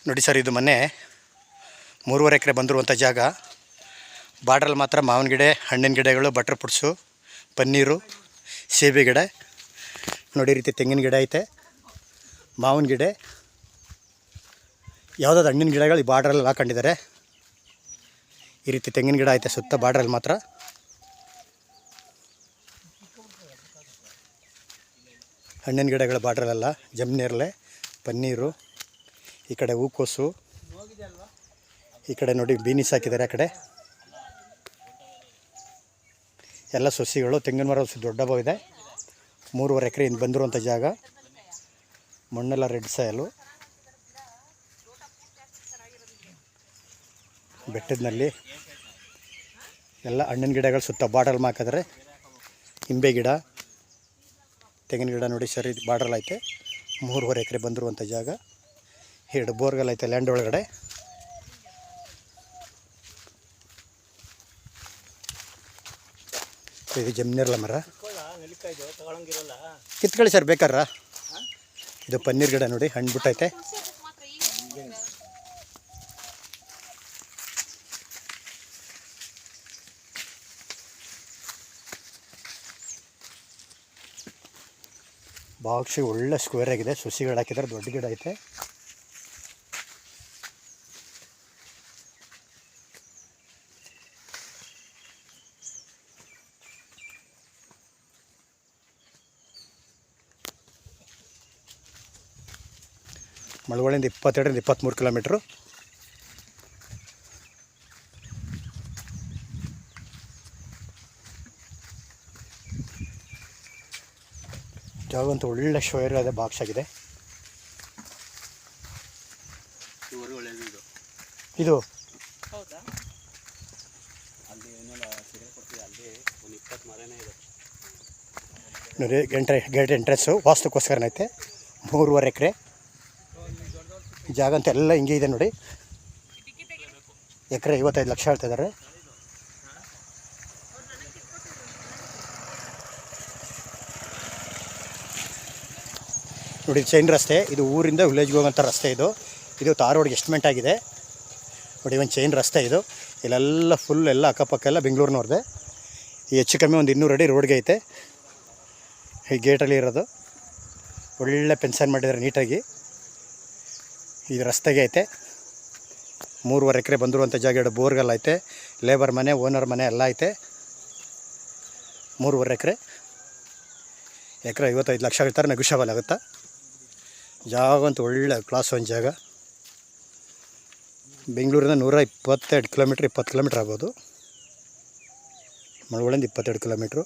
ನೋಡಿ ಸರ್, ಇದು ಮೊನ್ನೆ 3.5 ಎಕರೆ ಬಂದಿರುವಂಥ ಜಾಗ. ಬಾರ್ಡ್ರಲ್ಲಿ ಮಾತ್ರ ಮಾವಿನ ಗಿಡ, ಹಣ್ಣಿನ ಗಿಡಗಳು, ಬಟ್ರ್ ಪುಡ್ಸು, ಪನ್ನೀರು, ಸೇಬೆ ಗಿಡ. ನೋಡಿ ರೀತಿ ತೆಂಗಿನ ಗಿಡ ಐತೆ, ಮಾವಿನ ಗಿಡ, ಯಾವುದಾದ್ರು ಹಣ್ಣಿನ ಗಿಡಗಳು ಈ ಬಾರ್ಡ್ರಲ್ಲಿ ಹಾಕೊಂಡಿದ್ದಾರೆ. ಈ ರೀತಿ ತೆಂಗಿನ ಗಿಡ ಐತೆ ಸುತ್ತ ಬಾರ್ಡ್ರಲ್ಲಿ ಮಾತ್ರ. ಹಣ್ಣಿನ ಗಿಡಗಳು ಬಾರ್ಡ್ರಲ್ಲೆಲ್ಲ ಜಮ್ನೇರಳೆ, ಪನ್ನೀರು, ಈ ಕಡೆ ಹೂಕೋಸು, ಈ ಕಡೆ ನೋಡಿ ಬೀನಿಸ್ ಹಾಕಿದ್ದಾರೆ. ಆ ಕಡೆ ಎಲ್ಲ ಸಸಿಗಳು, ತೆಂಗಿನ ಮರ ದೊಡ್ಡ ಇದೆ. 3.5 ಎಕರೆ ಇಂದ ಬಂದಿರುವಂಥ ಜಾಗ. ಮಣ್ಣೆಲ್ಲ ರೆಡ್ ಸಾಯಲು, ಬೆಟ್ಟದಲ್ಲಿ ಎಲ್ಲ ಹಣ್ಣಿನ ಗಿಡಗಳು ಸುತ್ತ ಬಾರ್ಡರ್ ಹಾಕಿದ್ರೆ. ಹಿಂಬೆ ಗಿಡ, ತೆಂಗಿನ ಗಿಡ ನೋಡಿ ಸರ್, ಇದು ಬಾರ್ಡ್ರಲ್ಲಿ ಐತೆ. 3.5 ಎಕರೆ ಬಂದಿರುವಂಥ ಜಾಗ. 2 ಬೋರ್ಗಳು ಐತೆ ಲ್ಯಾಂಡ್ ಒಳಗಡೆ. ಇದು ಜಮ್ನೇರಳೆ ಮರ, ಕಿತ್ಕೊಳ್ಳಿ ಸರ್ ಬೇಕಾರ. ಇದು ಪನ್ನೀರ್ ಗಿಡ ನೋಡಿ, ಹಣ್ಣು ಬಿಟ್ಟೈತೆ. ಬಾಕ್ಸಿಗೆ ಒಳ್ಳೆ ಸ್ಕ್ವೇರ್ ಆಗಿದೆ. ಸಸಿಗಳು ಹಾಕಿದ್ದಾರೆ, ದೊಡ್ಡ ಗಿಡ ಐತೆ. ಮಳವಳ್ಳಿಯಿಂದ 22ರಿಂದ 23 ಕಿಲೋಮೀಟ್ರು. ಜಾಗ ಅಂತೂ ಒಳ್ಳೆ ಶೋಯರ್ ಇದೆ, ಬಾಕ್ಸ್ ಆಗಿದೆ. ಇದು ನೋಡಿ ಗೇಟ್ ಎಂಟ್ರೆನ್ಸು ವಾಸ್ತುಕ್ಕೋಸ್ಕರನೈತೆ. 3.5 ಎಕರೆ ಜಾಗ ಅಂತ ಎಲ್ಲ ಹಿಂಗೆ ಇದೆ ನೋಡಿ. ಎಕರೆ 55 ಲಕ್ಷ ಹೇಳ್ತಿದ್ದಾರೆ. ನೋಡಿ ಚೈನ್ ರಸ್ತೆ, ಇದು ಊರಿಂದ ವಿಲೇಜ್ಗೆ ಹೋಗೋಂಥ ರಸ್ತೆ. ಇದು ತಾರ್ ರೋಡ್ಗೆ ಎಸ್ಟಿಮೇಟ್ ಆಗಿದೆ ನೋಡಿ. ಒಂದು ಚೈನ್ ರಸ್ತೆ ಇದು. ಇಲ್ಲೆಲ್ಲ ಫುಲ್ ಎಲ್ಲ ಅಕ್ಕಪಕ್ಕ ಎಲ್ಲ ಬೆಂಗಳೂರಿನವ್ರದ್ದೆ. ಈ ಹೆಚ್ಚು ಕಮ್ಮಿ ಒಂದು 200 ಅಡಿ ರೋಡ್ಗೆ ಐತೆ. ಈ ಗೇಟಲ್ಲಿ ಇರೋದು ಒಳ್ಳೆ ಪೆನ್ಷನ್ ಮಾಡಿದ್ದಾರೆ ನೀಟಾಗಿ. ಇದು ರಸ್ತೆಗೆ ಐತೆ. 3.5 ಎಕರೆ ಬಂದಿರುವಂಥ ಜಾಗ. 2 ಬೋರ್ಗೆಲ್ಲ ಐತೆ, ಲೇಬರ್ ಮನೆ, ಓನರ್ ಮನೆ ಎಲ್ಲ ಐತೆ. 3.5 ಎಕರೆ 55 ಲಕ್ಷ ಹೇಳ್ತಾರೆ, ನೆಗೋಷಿಯಬಲ್ ಆಗುತ್ತಾ. ಜಾಗ ಅಂತೂ ಒಳ್ಳೆ ಕ್ಲಾಸ್ 1 ಜಾಗ. ಬೆಂಗಳೂರಿಂದ 122 ಕಿಲೋಮೀಟ್ರ್, 20 ಕಿಲೋಮೀಟ್ರ್ ಆಗ್ಬೋದು. ಮಳವಳ್ಳಿಯಿಂದ 22 ಕಿಲೋಮೀಟ್ರು.